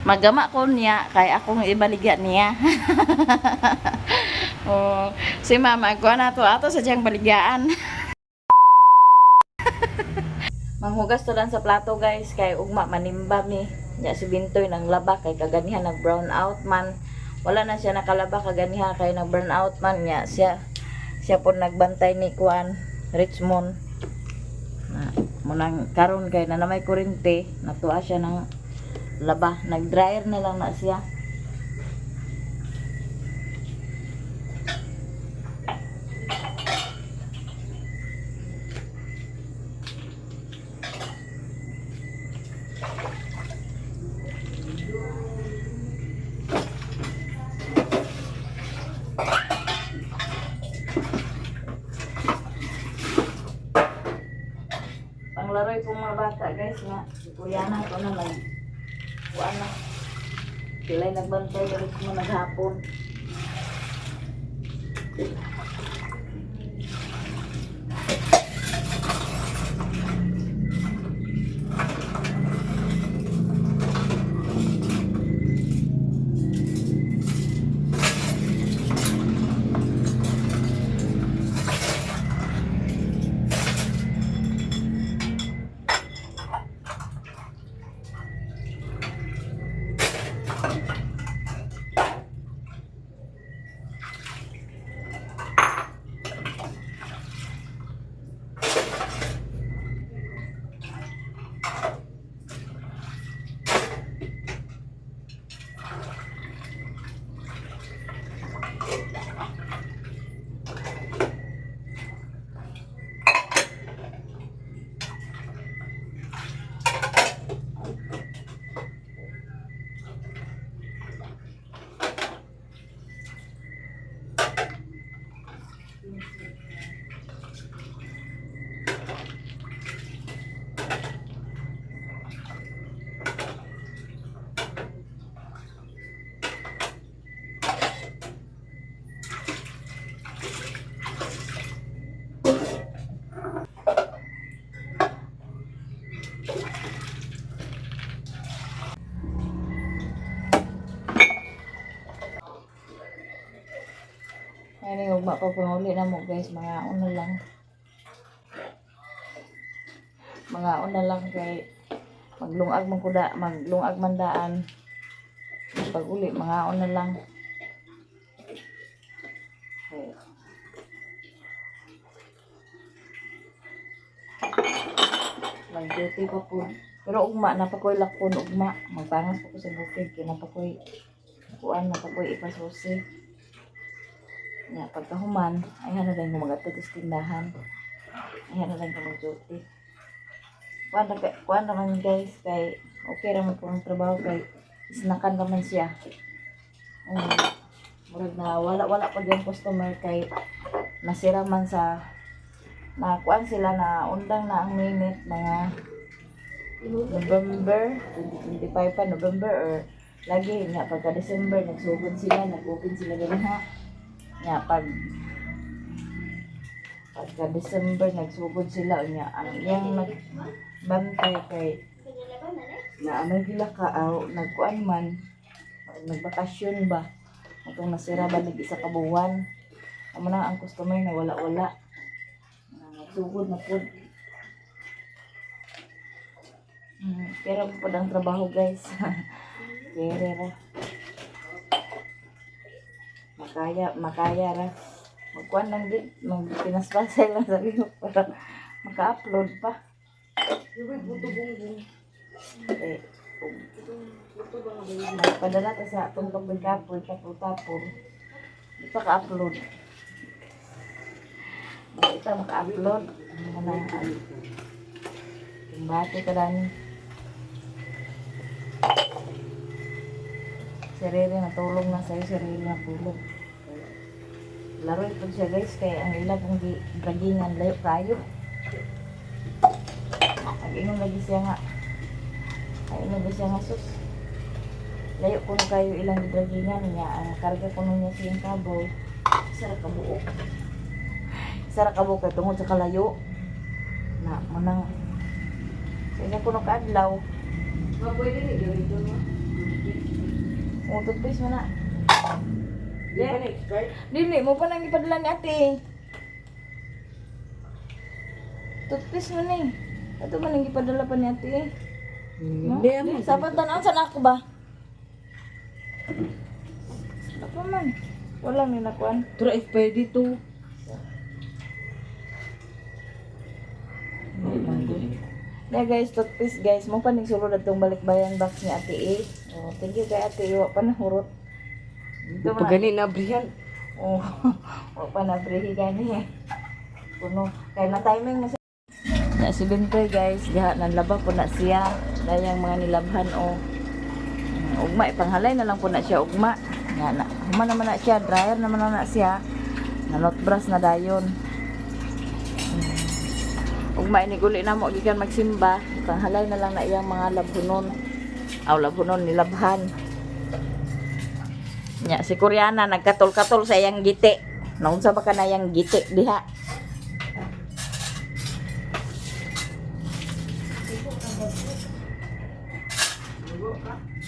Magama ko niya kay akong ibaligya niya. Oh, si mama ko na to ato sa diyang baligyaan. Manghugas to lang sa plato guys kay ugma manimbab ni. Nya si Bintoy nang laba kay kaganihan nag brown out man. Wala na siya nakalaba kaganihan kay nag brown out man nya siya po nagbantay ni Kuan Richmond. Na munang karon kay na may kuryente, natuwa siya ng laba, nag-dryer na lang na siya. Panglaroy pong mga bata guys nga. Si Kuyana ko na lang. Kuan na. Sila'y nagbantay ulit mo naghapon. Ay, ugma pa po uli na mo guys, mga una lang. Mga una lang kay maglungag man kuda, maglungag man daan. Pag uli, mga una lang. Okay. Mag-duty pa po. Pero ugma, napakoy lakon, ugma. Magpangas po ko sa bukid, kinapakoy kuan, napakoy ipasusi. Ya, pagkahuman, ayan na lang yung mga tagas tindahan. Ayan na lang yung mag-duty. Kuan naman guys, kay okay naman po ang trabaho, kay isnakan naman siya. Murag na wala pa yung customer, kay nasira man sa na kuan sila na undang na ang minute mga November 2025 pa, November or lagi nga pagka December nagsugod sila, nag-open sila ganun ha. Nga pagka December nagsugod sila nya ang iyang nagbantay kay na ano gila ka nagkuan man nagbakasyon ba atong nasira ba nag-isa ka buwan amo na ang customer na wala nagsugod na pud. Pero po ang trabaho guys. Kere ra makaya ra magkuan lang din magpinaspasay lang sa iyo para maka-upload pa. Okay. Padala ta sa tuntog ng kapon tapon di pa ka-upload. Ito maka-upload yung bati ka dani sarili na tulong na sa'yo, sarili na tulong. Laro ito siya guys, kaya ang ilang pong dragingan layo kayo. Nag-inom lagi siya nga. Nag-inom lagi siya nga sus. Layo ko na kayo ilang dragingan niya. Ang karga ko niya siyang kabaw. Sarap kabuo. Sarap kabuo kaya tungod sa kalayo. Na, manang. Sa inyo ko nung kaadlaw. Pwede rin, gawin doon mo. O, toothpaste mo na. Di ba na-expired? Dili, mo pa nang ipadala ni ate. Toothpaste mo ni. Ito ba nang ipadala pa ni ate? No? Hindi mo. Sabat tanaan sa ako ba? Apa man? Wala ni nakuan. Pero expired dito. Na guys, toothpaste guys. Mo pa ning sulod atong balikbayan box ni ate eh. Oh, thank you kay ate. Wa pa nahurot. Dito Pag gani na brihan. Oh, wa pa na brehi gani. Puno. Kaya na timing mo sa na si Bintoy guys, diha nang laba po na siya. Dayang mga nilabhan o. Ugma ipanghalay na lang po na siya ugma. Nga na. Huma naman na siya, dryer naman na siya. Nanot brush na dayon. Ugma iniguli na mo gikan magsimba, ipanghalay na lang na iyang mga labhunon. Aw labhunon nilabhan. Nya si Koreana nagkatol-katol sa iyang giti. Naunsa ba ka na iyang giti diha?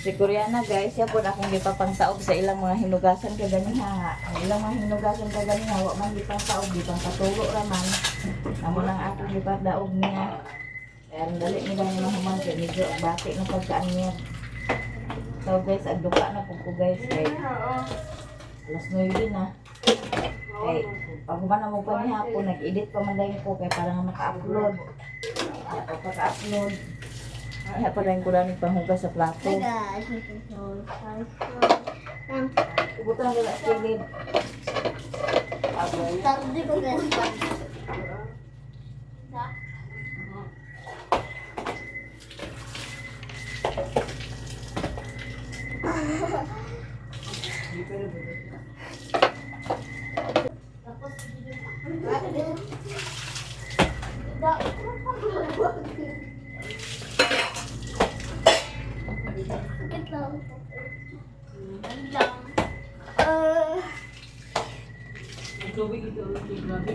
Si Koreana guys, siya po na akong gipapangtaog sa ilang mga hinugasan kaganiha. Ang ilang mga hinugasan kaganiha, wa man gipangtaog, gipangkatulo raman. Amo nang akong gipadaog niya. Kaya ang dali nila yung mahuman kaya medyo bati ng pagkaan niya. So guys, agduka na po ko guys. Kay alas 9 na. Kay pag humana mo pa ni hapon, nag-edit pa man lang ko kay para nga maka-upload. Kaya pagka-upload, kaya pa rin ko lang panghugas sa plato. Ibutan ko na sa kilid. Tubig ito. Grabe.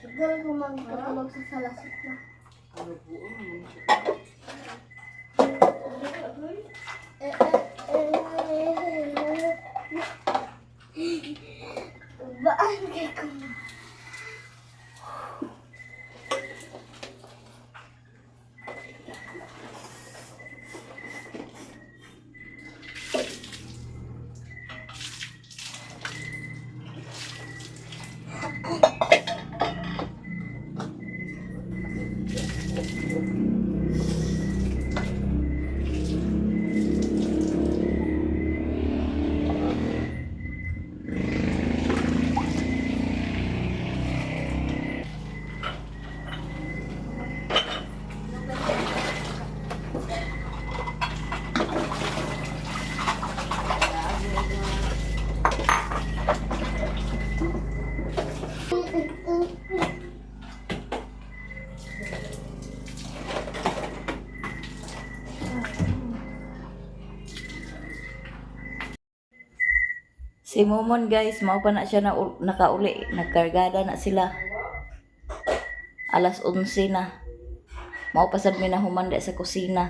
Siguro kumagkatulog sa salasot na. Baan kay ko? Si Momon guys, mao pa na siya na nakauli, nagkargada na sila. Alas 11 na. Mao pa sad mi na humanda sa kusina.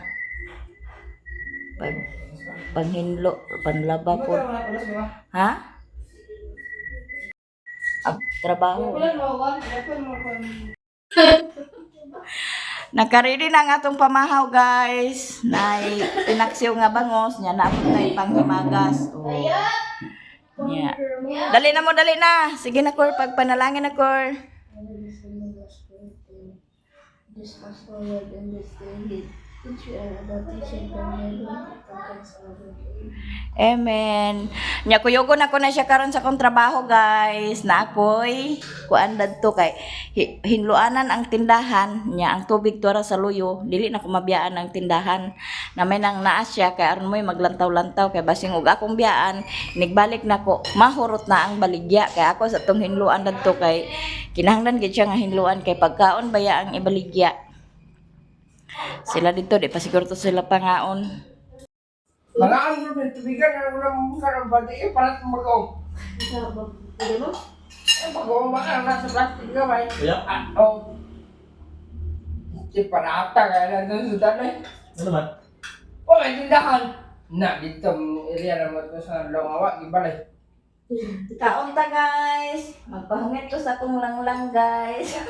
Panghinlo, panlaba po. Ha? Trabaho. Nakaready na nga atong pamahaw guys. Nay pinaksiw nga bangos, nya naabot na yung panghimagas. Oh. Yeah. Dali na mo, dali na. Sige na, Kor. Pagpanalangin na, Kor. This fast forward and this thing, which we are about to share from Amen. Nya kuyogon ako na siya karon sa kong trabaho, guys. Na ako'y kuandad to kay hinluanan ang tindahan nya ang tubig tuara sa luyo. Dili na ko mabiyaan ang tindahan. Na may nang naa siya kay aron mo'y maglantaw-lantaw kay basing ug akong biyaan nigbalik na ko mahurot na ang baligya kay ako sa tong hinluan dadto kay kinahanglan gid siya nga hinluan kay pagkaon baya ang ibaligya. Sila dito, di pa siguro to sila pangaon. Mga ano na tubigan na naman karang bati eh para mag-o. Hindi mo? Mag-o ba ang nasa plastic ka ba? Kuya, Oh. Si panata kaya lang doon sa tanay. ano naman? Oh, may tindahan. Na, dito, area naman ko sa Longawa, ibalay. Kaon ta guys. Magpahungit to sa akong langlang guys.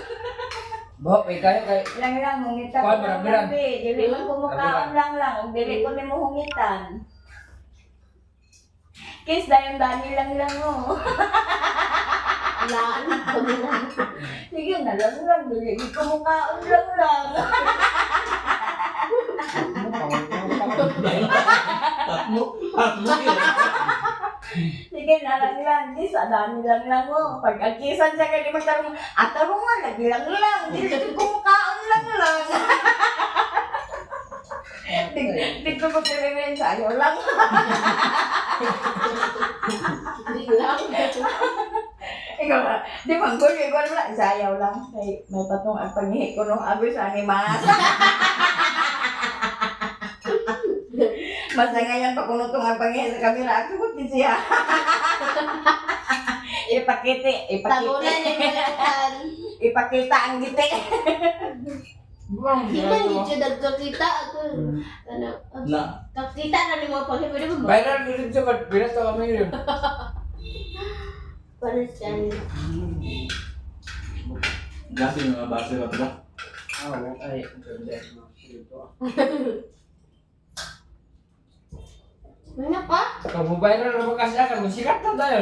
Bo, may kayo kay... Lang hungita ko Kuwan, ng marabilan. gabi. Dili man ko mukaon lang. Ug dili ko nimo hungitan. Kiss dayon dani lang oh. Laan ko nila. Sige na lang. Dili ko mukaon lang. Tatlo yun. Sige na lang. Kiss dani lang oh. Pag agkisan siya kay di magtarong atarungan lagi lang. Dili ko mukaon lang. Di ko ko piliin sa ayaw lang. Bilang. Ikaw na, di man ko wala, sayaw lang. Kay may patong ang pangihi ko nung agoy sa animas. Basta ngayon pa kuno tong ang pangihi sa kamera, ako ko siya. Ipakita Tabunan yung malatan. ipakita ang giti. Hindi man dito nagkakita ako. Ano? Na, Kakita na ni mo pag pwede mo ba? Viral dito sa bilas to kami yun. Para siya. gasi yung mga base ka ba? Ay, ang ganda. Dito. Ano pa? Kung viral na kasi ako, sikat na tayo.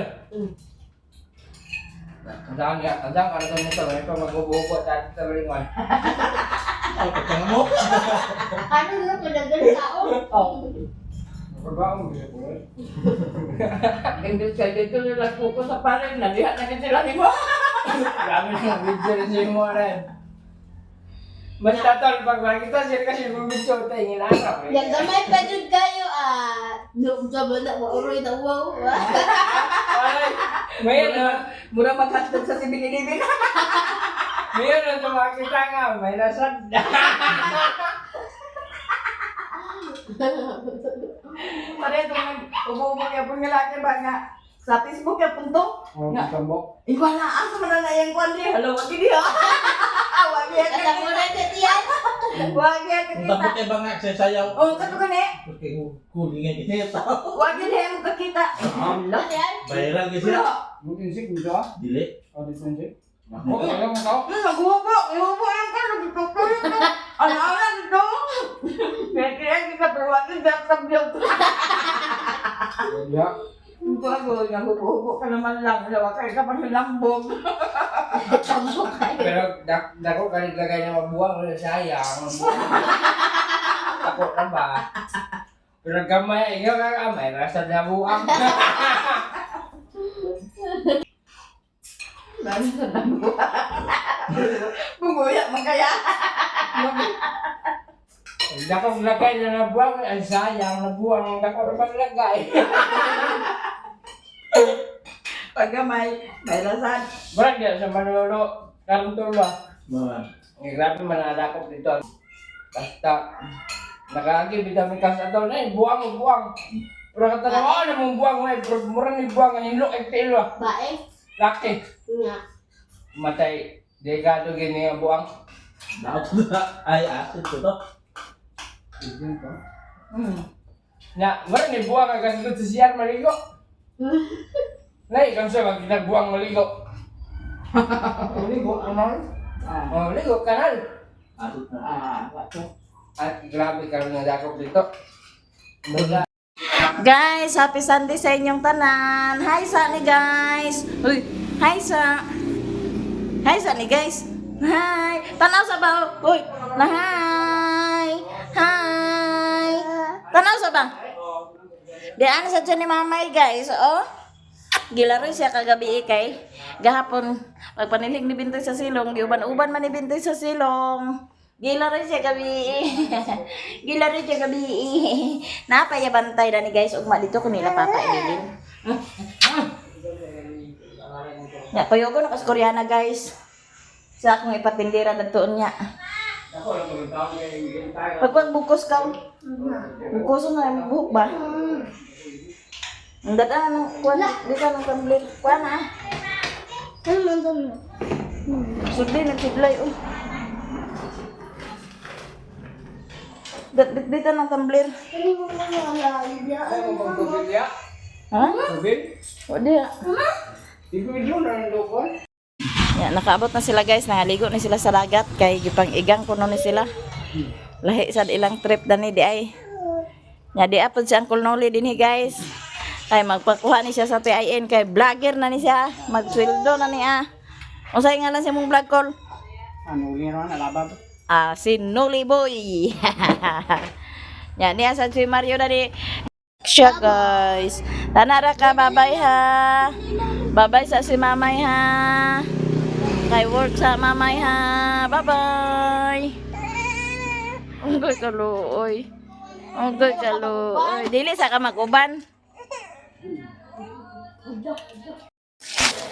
Andang ka na nito, may pa magbububo dati sa balingon. Ay, katanga mo. Ano na pinagal tao? Oh. Magbabaong mo. Hindi sa dito nila puko sa parin, nalihat na sila ni mo. Grabe na video rin siya mo rin. Basta tol, pag makita siya kasi bumidyo tayo ng araw. Yang gamay pa dyan kayo noong sabi na mauroy na wow. Ay, may ano, Mura maghatog sa sibililibin. may ano sa makita nga, may lasad. Pare itong ubo-ubo kaya pong lalaki ba nga sa Facebook ya punto. Nga. Tambok. Wala asa man na yang kwan di. Hello, wagi di ha. Wagi ya Kata mo na ito tiyan. Wagi ya Kung kita. tapos kayo ba nga sayaw? Oh, kato ka ni. Okay, kulingan kita tao. Wagi di mo kakita. Allah. Yan. Viral kasi. Bukin sih, dito ah. Dili. Oh, dito sih. Oh, alam mo tao? Nagubo, iubo yung kan nagtutuloy ko. Ano dito? Kaya kita perwatin sa tabyog. Ya. Bago, nagubo ka naman lang. Lawa kayo ka pang lambog. Tambo kayo. Pero dako kali lagay na mabuang ulit sayang. Dako na ba? Pero gamay, ikaw kagamay, rasa na buang. Lalo sa lambog. Bumuya man kaya. Dako lagay na nabuang, ang sayang, nabuang, dako na maglagay. Pagkamay, may lasan. Barang dia sa Manolo, kantor ba? Mama. Ang grabe manadakop dito. Basta, nakagi vitamin kas ato na buang. Pero kata na, oh, namang buang, may murang ni buang, ang hinlo, ay tilo. Bae. Laki. Nga. Matay, delikado gini ang buang. Daot na. Ay, asin ko to. Na, murang ni buang, ang kasunod sa siyar maligo. Nay, kang siya, pag nagbuang maligo. Maligo, ano? Oh, maligo, kanal. Asin na. Wato. At grabe ka rin nadakop dito. Mula. Guys, happy Sunday sa inyong tanan. Hi sa ni guys. Uy, hi sa. Hi sa ni guys. Hi. Tanaw sa ba? Uy, na hi. Hi. Tanaw sa ba? Di ano sa dyan ni mamay guys, oh. Gilaro siya kagabi kay gahapon pagpanilig ni Bintoy sa silong, giuban-uban man ni Bintoy sa silong. Gilaro siya gabi. Gilaro siya gabi. Napaya bantay na ni guys ugma dito kun nila papa ililin. Ya payogo na kas Koreana guys. Sa akong ipatindira dagtuon niya. Ako lang pagkakao ngayon tayo. Pagpag bukos ka, bukos na yung buhok ba? Ang dada ng kuwan, di ka ng tumbler. Kuwan ah. Ano man dami? Sudli, nagsidlay oh. Dito ng tumbler. Ano mo mga idea? Ano mo bang tubig ya? Ha? Tubig? O di ah. Ibigyo na ng dokon. Yan, nakaabot na sila guys, nangaligo na sila sa dagat kay gipang igang kuno ni sila. Lahi sa ilang trip dani di ay. Nya di apod si Uncle Noli dinhi guys. Kay magpakuha ni siya sa TIN kay vlogger na ni siya, magsweldo na niya. Unsay ngalan sa mong vlog call? Ano uli ron alabab? Ah, si Noli Boy. Yan, niya sa si Mario dani. Siya guys. Tanara ka, bye-bye ha. Bye-bye sa si Mamay ha. Kay work sa Mamay ha. Bye-bye. Unggoy kaluoy. Unggoy kaluoy. Dili sa ka mag-uban.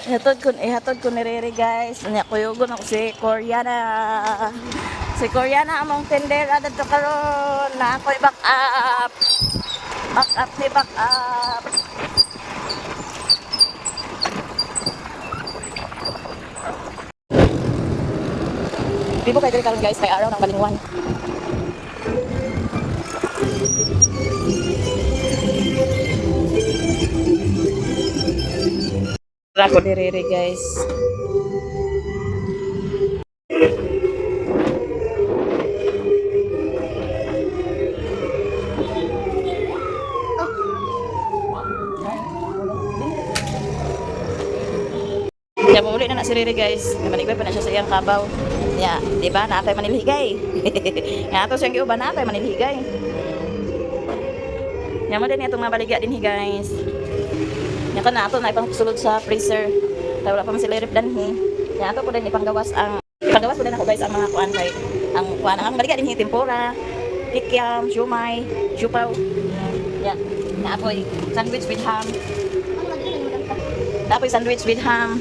Ihatod ko ni Riri guys. Nya kuyugon ako si Koreana. Si Koreana among tender adto karon na ako'y back up. Back up ni back up. Bibo kay diri karon guys kay araw ng balingwan. Rako diri guys. Ya mo uli na si Riri guys. Manigway pa na siya sa iyang kabaw. Ya, di ba? Naatay manilhigay. Nga ato siyang giuban naatay manilhigay. Ya mo din itong mabaligya din guys. Ya kan ato na ipang sulod sa freezer. Kaya wala pa man sila rip danhi. Ya ato ko din ipanggawas ko din ako guys ang mga kuan kay ang baligya din tempura, kikiam, siumay, siupaw. Ya, na apoy sandwich with ham. Apoy sandwich with ham.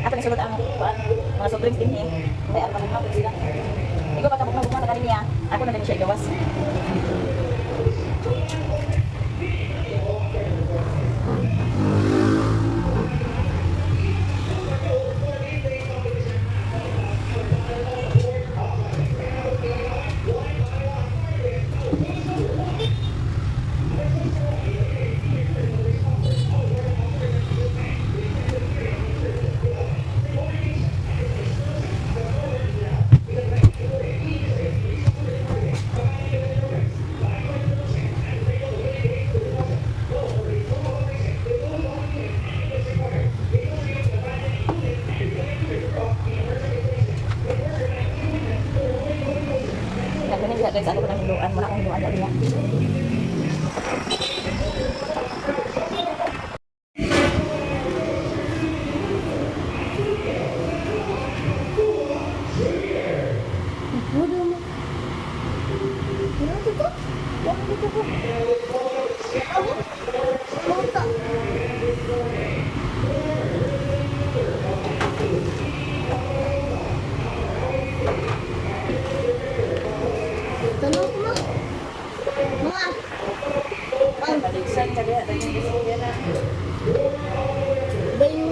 Atong isulod ang kuan, mga soft drinks din kaya ano pa rin sila. Ikaw pa kabuk na kaniya. Ako na din siya gawas. Guys, ano ko nang hinduan? Wala akong hinduan dali niya. Ano ma? Mga. Ay, maligsan ka diha. Daging bisaya na. Bayo.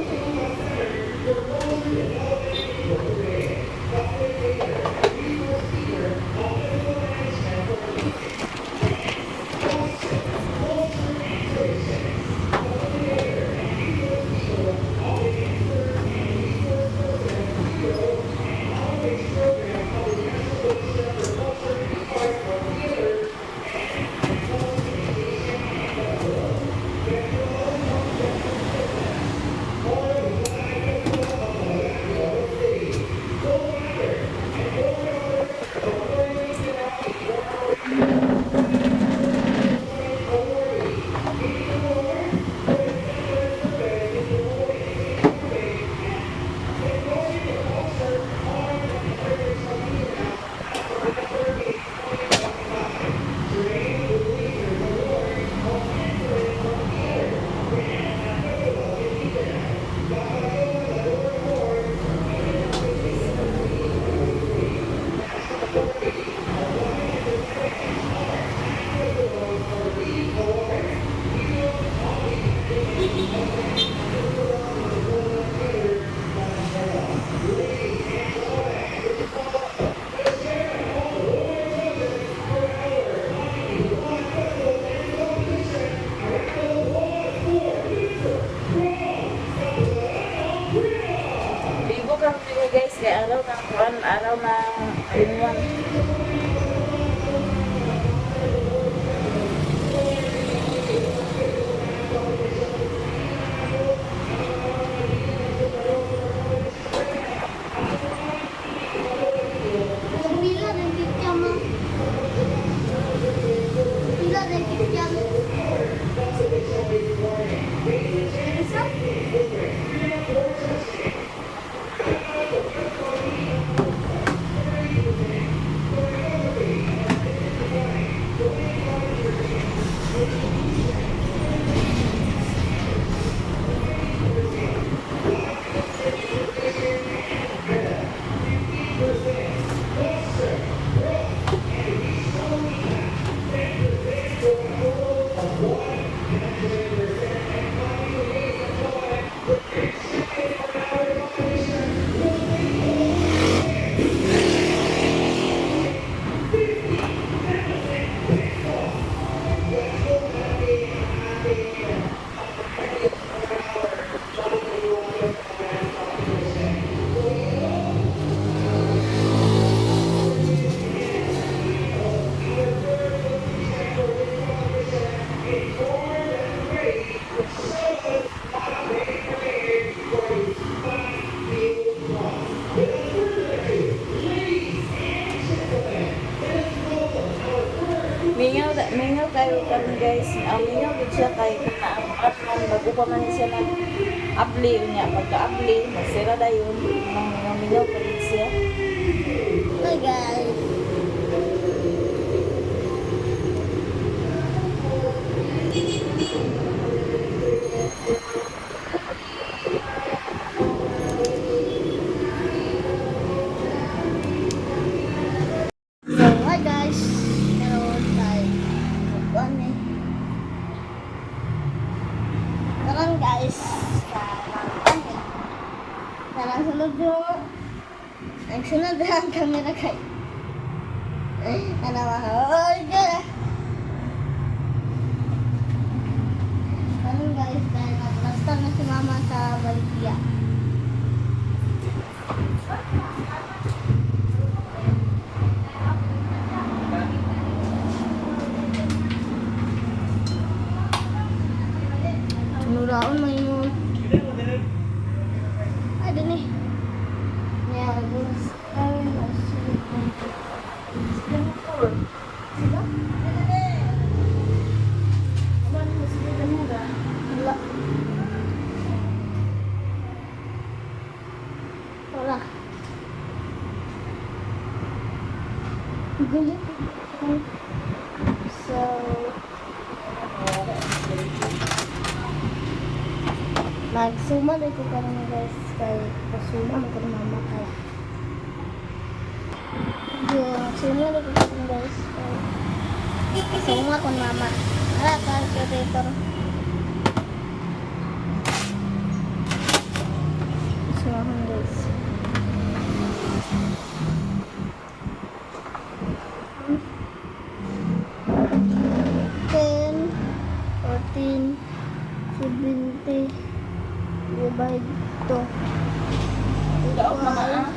Ligo ka kami guys. Kaya araw ng kuwan. Araw ng inuwan. Pila ng kitya mo. Pila ng kitya mo. Isa? Mingaw kayo kami guys. Mingaw din siya kay kanaang bago pa man siya ng abli niya. Pagka-abli, masira na yun. Mingaw pa din siya. Hi guys. So, hi guys. Meron tayo. Magbuan eh. Meron guys. Sarang eh. Sarang sunod yung ang sunod ang camera kay. Ano ba? Oh, God. Meron guys. Dahil naglasta na si mama sa Baligya. Nuraon mo yun. Ay, dun eh. Yeah, this time I see Sila? Wala. Wala. Galit. So, magsuma na ito ka naman guys kay pasuma mo mama kay magsuma na ito ka naman guys kay Suma con mama. Ara calculator. Sumahan guys. Ten, 14, 70, divide to. Daog na ah.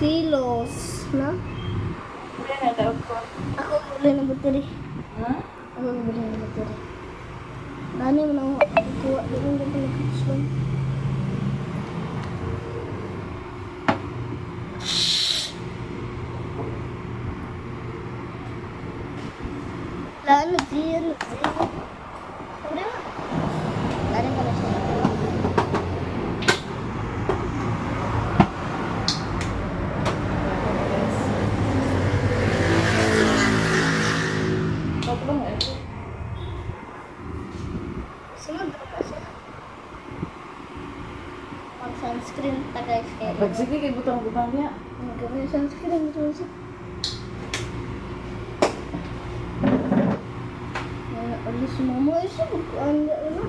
Silos, na? Wala na daog ko. Ako beli ng bateri. Hmm? Ako beli ng bateri. Dani mo na kuha din ng bateri. Lalo din. Udah. Lari ka na siya. Tatlong eh. Sunod ka siya. Mag-sunscreen ta guys. Pag sige kay butang-butang niya. Mag-sunscreen ito siya. Alis mo mo isa. Anda ano?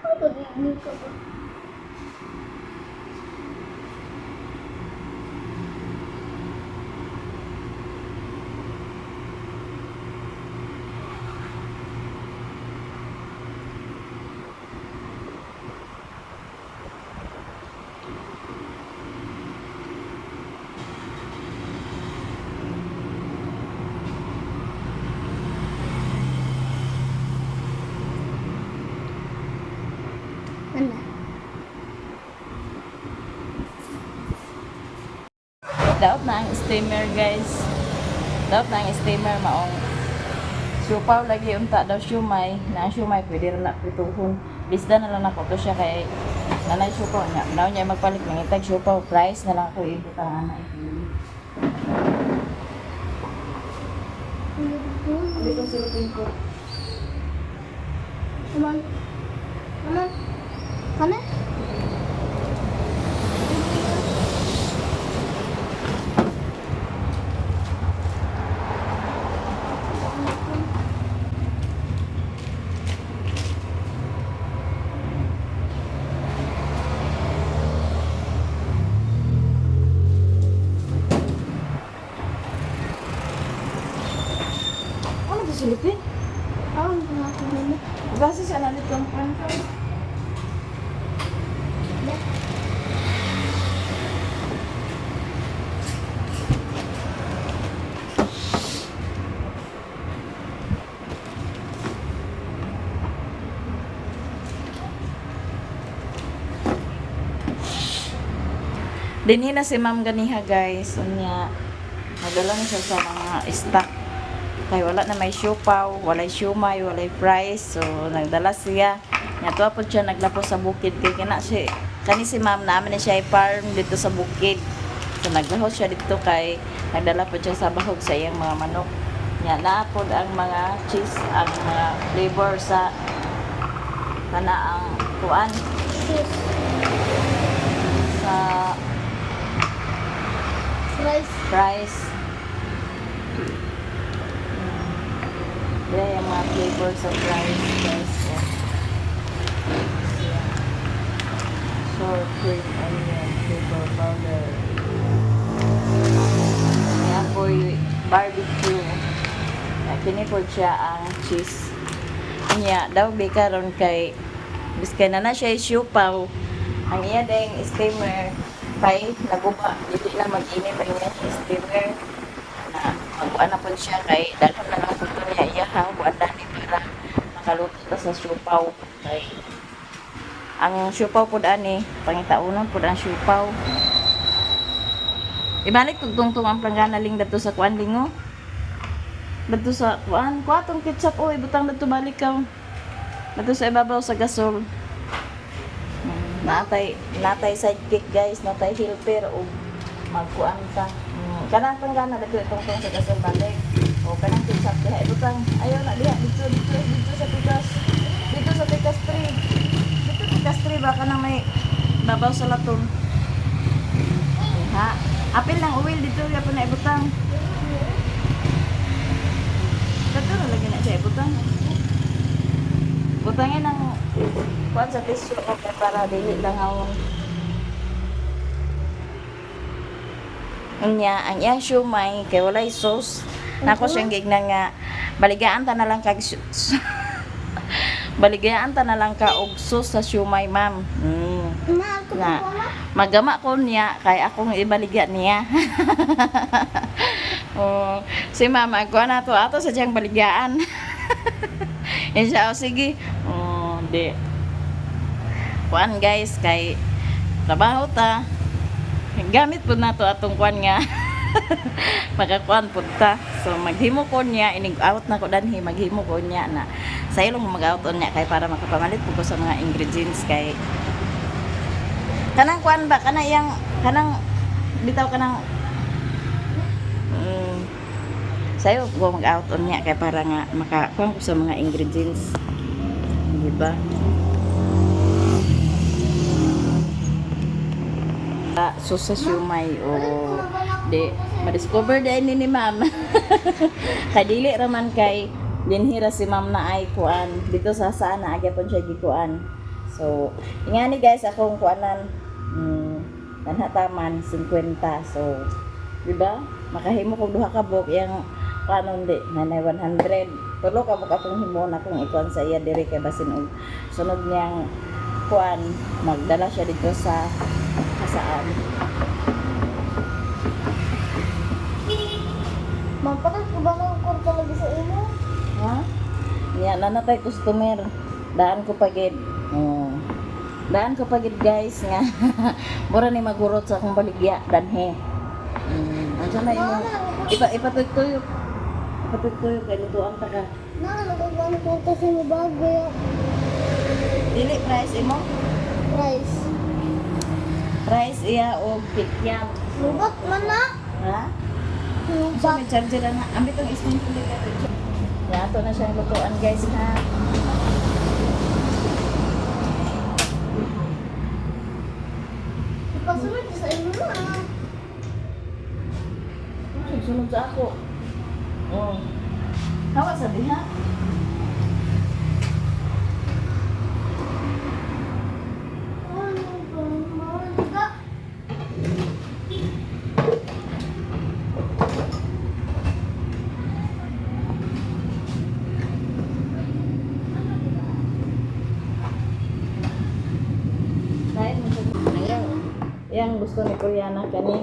Apa ini ka ba? Mana? Daot na ang steamer guys. Daot na ang steamer maong siupaw lagi unta daw siumay. Na ang siumay pwede rin na prituhon. Bisda na lang ako to siya kay nanay siupaw niya. Daw niya magpalit ng itag siupaw price na lang ako ibut ang anak ipili. Hindi ko silupin ko. Aman. Aman. Mana? Ano to silupin? Oh, aku ini. Basta siya nalit yung friend ko. Dinhi na si Ma'am ganiha guys. Unya nadala na siya sa mga stock. Kay wala na may siopaw, walay siumay, walay fries. So nagdala siya. Nya tuwa po siya naglapos sa bukid kay kana si kani si Ma'am namin na siya farm dito sa bukid. So naglahos siya dito kay nagdala po siya sa bahog sa iyang mga manok. Nya naapod ang mga cheese, ang mga flavor sa kana ang kuan Cheese. sa Rice. fries. Yan yung mga flavor sa fries, guys. Yan. Sour cream, onion, flavor powder. Yan po yung barbecue. Kini po siya ang cheese. Kanya, daw karon kay biskay na siya siupaw. Ang iya ding steamer kay naguba dili na mag-init ang iya steamer na mag-ana po siya kay dalhon na lang po niya iya ha wala ni para makaluto ta sa siupaw kay ang siupaw pud ani pangitaunon pud ang siupaw. Ibalik tugtong ang planggana ling dato sa kuan lingo. Dato sa kuan, kuatong ketchup oy butang dato balik ka. Dato sa ibabaw sa gasol. Natay sidekick guys, natay helper o magkuan ka. Kanang planggana dato itong sa gasol balik. O kanang ketchup diha ibutang ayaw na diha dito sa pikas. Dito sa pikas 3. Dito pikas 3 ba kanang may babaw sa laton. Ha? Apil lang uwil dito ya pa na ibutang. Kato na lagi na siya ibutang. Butangin ng kuan sa tissue okay, para dili lang ang ang iyang siumay kay walay sauce. Nako siyang gignan nga baligaan ta na lang kag baligaan ta na lang ka og sauce sa siumay, ma'am. Ma, ako Na po na. magama ko niya kay akong ibaligya niya. Oh, si mama ko na to ato sa diyang baligyaan. Insya Allah, sige. Oh, di. Kuan guys kay trabaho ta. Gamit po na to atong kuan nga. Makakuan po ta. So maghimo ko niya inig out na ko danhi maghimo ko niya na sa ilong mag-out on niya kay para makapamalit po ko sa mga ingredients kay kanang kuan ba kanang iyang kanang bitaw kanang sayo ko mag-out on niya kay para nga makakuan ko sa mga ingredients, di ba? So sa siumay o di ma-discover din ni ma'am. Kadili raman kay dinhira si ma'am na ay kuan dito sa sana agya pon siya gikuan. So ingani guys akong kuanan kanhataman 50. So di ba? Makahimo kog duha ka book yang kanon di nanay 100. Tulo ka book akong himo na kung ikuan sa iya diri kay basin og sunod niyang kuan magdala siya dito sa kasaan. Mapakas ko ba ng kurta lagi sa imo? Ha? Yan na natay customer. Daan ko pagid. Oh. Daan ko pagid guys nga. Mura ni magurot sa akong baligya danhe. Ansa na imo? Ipatuyok. Ipatuyok kay lutuan ta ka. Nagagawa ng kurta sa imo bagay. Dili price imo? Rice. Price iya og kikyam. Lubat man na. Ha? Sa may charger na. Ambit ang isang tuloy ka. Ya, ato na siya lutuan guys ha. Ipasunod sa imo na. Sunod sa ako. Oh. Hawa sa diha. Dahil mo siya. Yang gusto ni Kuryana kani.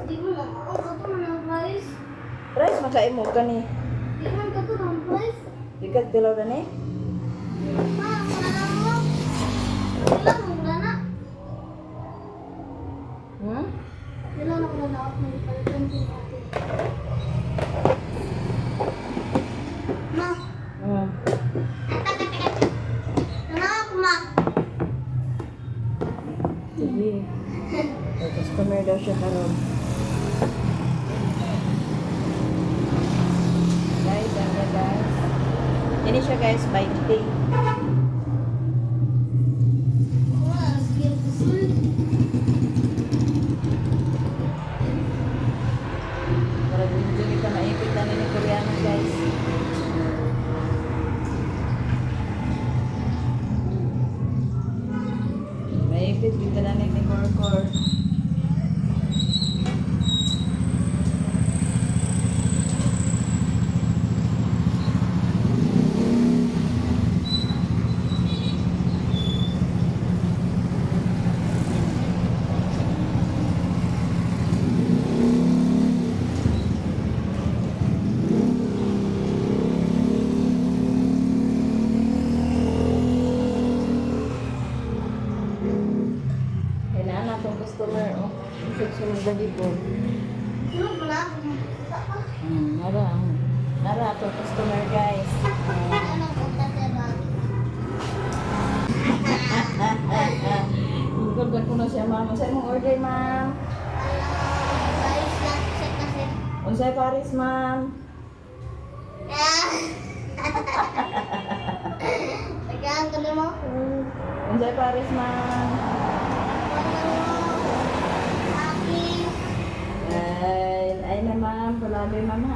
Di mo na ako kato ng rice. Price makaimo kani. Di man kato ng rice. Ikag tilaw na ni. Ma, wala mo. Wala mo na. Hmm? Wala na ko na ako ng palitan din natin. Ma, Hmm. wala ako ma. Sige. So, customer daw siya karon. Guys, ano guys? Ini siya guys, 20. Wala, skill to sleep. Para video kita maipit na ni Koreano guys. Maipit kita na ni Korkor. Kailangan akong customer, oh. Sunod lagi po. Sino ba na? Nara akong customer, guys. Anong punta sa bag? Gagawin ko na siya, ma'am. Unsay mong order, ma'am? Rice lang siya kasi. Unsay Paris, ma'am? Tagaan ko na mo. Unsay Paris, ma'am? Akin. labi mama.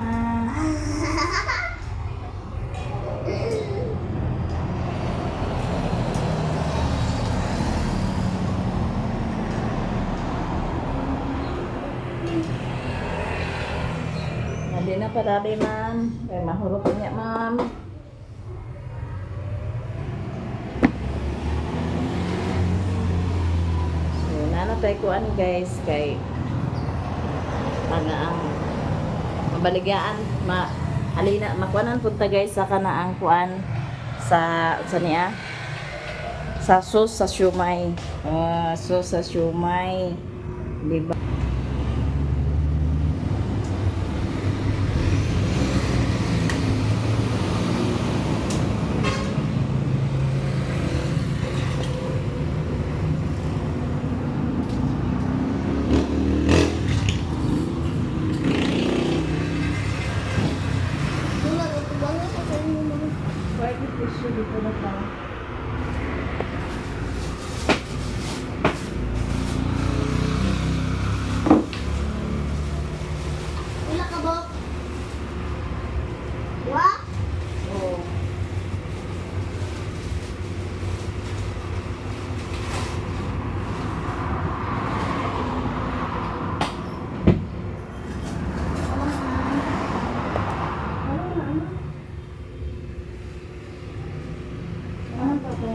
Hindi na parali ma'am. Kaya mahulog niya ma'am. So, nanatay ko ano guys kay ang mabaligaan halina makuanan punta guys sa kanaang kuan sa niya sa sauce sa siomai. Sauce sa siomai. Di ba? Wala, ito banget sa inyo mga. Pwede tissue dito na pa. Wala ka ba? Wa? Oh. Ano pa to?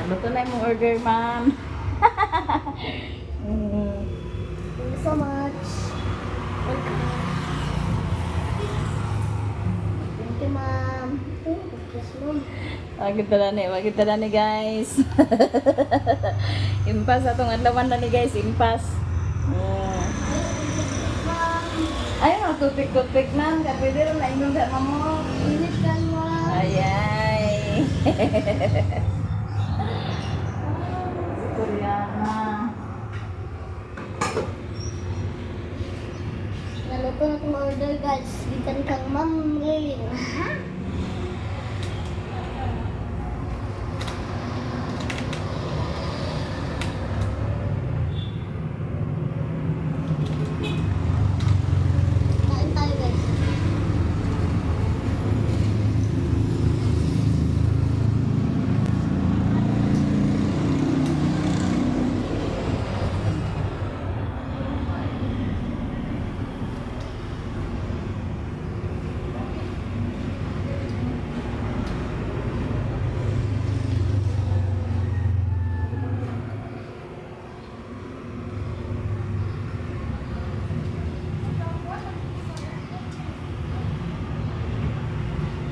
Luto na yung order, ma'am. Thank you so much. Thank you, ma'am. Thank you, ma'am. Wagit na ni guys. Impas atong adlawan na ni guys, impas. Ay, mga tupik-tupik na. Kaya pwede rin na inyong dama mo. Init ka, ma'am. Ayay. Si Koreana. Naluto na itong order, guys. Gitan kang ma'am Rain. Kain tayo, guys.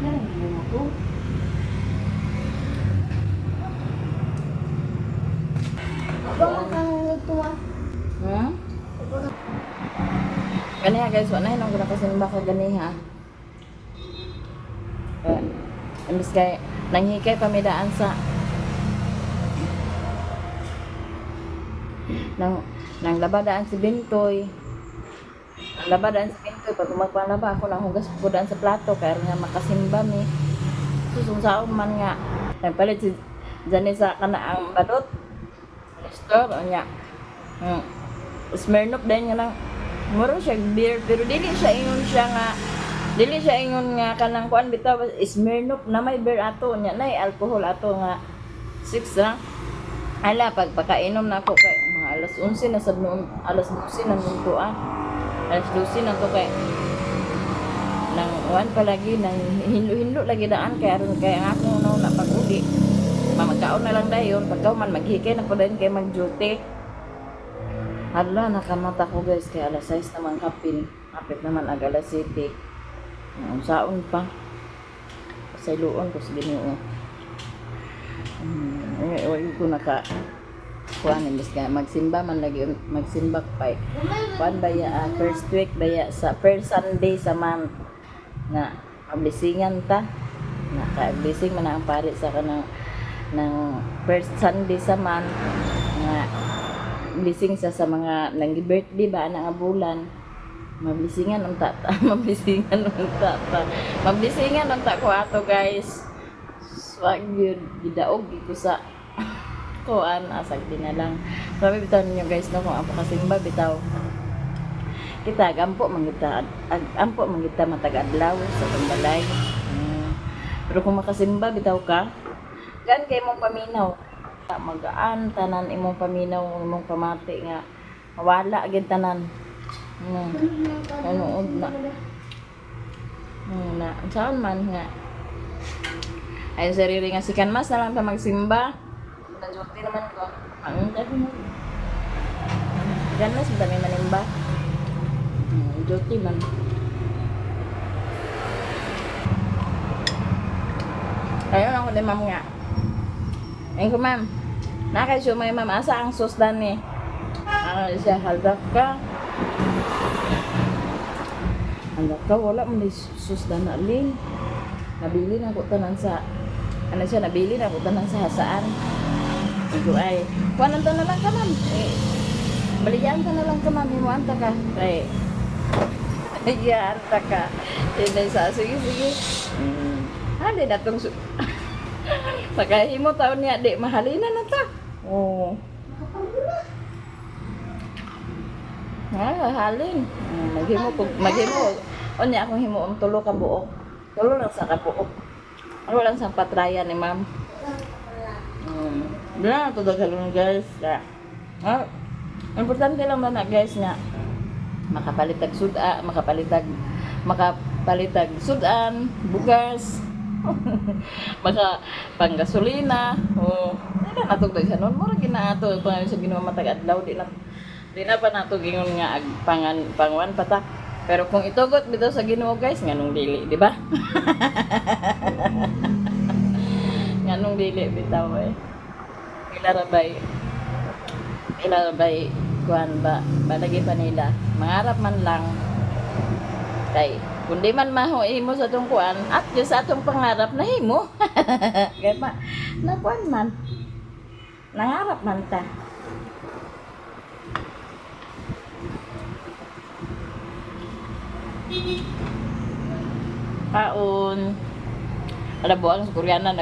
Yan, hindi mo ko. Baka kang nagtuwa. Hmm? Ganiha guys, wala na hinong ginakasimba ka ganiha. Imbis kay nanghikay pamidaan sa nang labadaan si Bintoy. Ang labadaan si Bintoy, pag magpanglaba ako nang hugas ko daan sa plato kaya nga makasimba mi. Susungsaon man nga. Nagpalit si Jani sa kanaang badot. Store niya. Smirnoff din nga lang. Muro siya beer pero dili siya ingon nga kanang kuan bitaw Smirnoff na may beer ato nya nay alcohol ato nga 6 ra. Ala pagpakainom na ako kay mga alas 11 na sad noon, alas 12 na nung tuan. Alas 12 na to kay nang uwan palagi nang hinlo-hinlo lagi daan kay aron kay ang ako no na pag-uli. Mamagkaon na lang dayon pagkaw man maghikay na ko dayon kay mag-duty. Hala nakamata ko guys kay alas 6 naman kapil. Kapit naman ag alas 7. Ang saon pa. Sa iluon ko sa Ginoo. Ay ko naka kuan imbes ka magsimba man lagi magsimba pa. Kuan baya first week baya sa first Sunday sa month na ablisingan ta. Naka-blessing man ang pare sa kanang ng first Sunday sa month nga blessing sa mga nang-birthday ba na nga bulan. Mablisingan ang tata, mablisingan ang tata. Mablisingan ang ta ko ato guys. Swag yun, gidaog ko sa kuan asag din na lang. Sabi bitaw ninyo guys no kung ako kasimba bitaw. Kita ampo mangita matag-adlaw sa pambalay. Pero kung makasimba bitaw ka, gan kay mong paminaw. Magaan tanan imong paminaw, imong pamati nga mawala gyud tanan. Ano na. Na saan man nga. Ay sarili nga si Kanmas na lang ta magsimba. Nanjote naman ko. Ang dami mo. Kanmas dami manimba. Jote man. Ayun ako din ma'am nga. Ayun ko ma'am. Nakasyo may ma'am asa ang susdan ni. Ano siya haldak ka. Haldak ka wala mo ni susdan na lin. Nabili na ko tanan sa ano siya nabili na ko tanan sa hasaan. Ito ay kuanan ta na lang ka ma'am. Balian ka na lang ka ma'am, himuan ta ka. Kay ayan ta ka. Tinay sa sige. Hali na tong pagkahimo taon niya di mahalina na ta. Oh. Halin. Maghimo. Onya akong himo ang tulo ka buok. Tulo lang sa kabuok. Ano lang sa patraya ni ma'am. Bila na to dagalon guys. Importante lang na guys nga makapalitag sudan, bugas, maka panggasolina. Oh, dili na to sa noon mura ginaato pang sa ginawa matag adlaw di na pa nato gingon nga pangwan pata. Pero kung itugot bitaw sa Ginoo guys nganong dili, di ba? Nganong dili bitaw eh. Ilarabay kuan ba balagi pa nila mangarap man lang kay kundi man mahimo sa atong kuan at sa atong pangarap na himo kay pa na kuan man nangarap man ta kaon ala buang sa Koreana